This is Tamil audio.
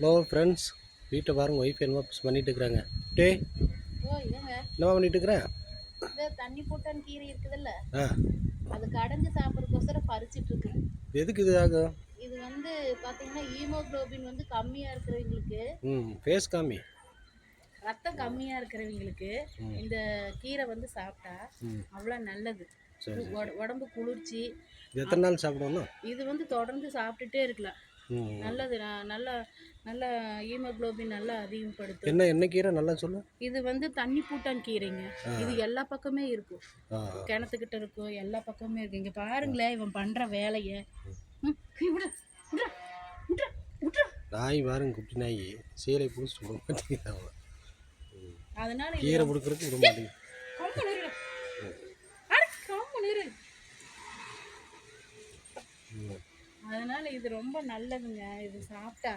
ஹலோ ஃப்ரெண்ட்ஸ், வீட்டை பாருங்கள். ஒய்ஃப் என்னமோ பண்ணிட்டு இருக்கிறாங்க. டே இவங்க என்னவா பண்ணிட்டு இருக்கிறேன்? இந்த தண்ணி போட்டான் கீரை இருக்குதுல்ல, ஆ, அது கடைஞ்சு சாப்பிட்றதுக்கோசரம் பறிச்சிட்டு இருக்கு. எதுக்கு இது ஆகும்? இது வந்து பாத்தீங்கன்னா ஹீமோகுளோபின் வந்து கம்மியா இருக்கிறவங்களுக்கு, ஃபேஸ் காமி. ரத்தம் கம்மியா இருக்கிறவங்களுக்கு ம் இந்த கீரை வந்து சாப்பிட்டா ம் அவ்வளோ நல்லது. சரி சரி சரி. உடம்பு குளிர்ச்சி. இது எத்தனை நாள் சாப்பிடணும்? இது வந்து தொடர்ந்து சாப்பிட்டுட்டே இருக்கலாம். ம் நல்லது. நல்ல நல்ல ஹீமோகுளோபின் நல்லா அதிகப்படுத்தும். என்ன கீரை நல்லா சொல்லு. இது வந்து தண்ணி பூட்டான் கீரைங்க. ஆ இது எல்லா பக்கமே இருக்கும். ஆ கிணத்துக்கிட்ட இருக்கும், எல்லா பக்கமே இருக்கு. இங்க பாருங்களேன் இவன் பண்ற வேலைய. விடு, விட்றா, விட்றா, விட்றா. நாய் பாருங்க, குட்டி நாய் சீலை பிடிச்சிட்டு விட மாட்டேங்குது. அதனால இது கீரை பிடிக்கிறதுக்கு விட மாட்டேங்குது. கம்முனு இரு. அட கம்முனு இரு. ம் அதனால இது ரொம்ப நல்லதுங்க. இது சாப்பிட்டா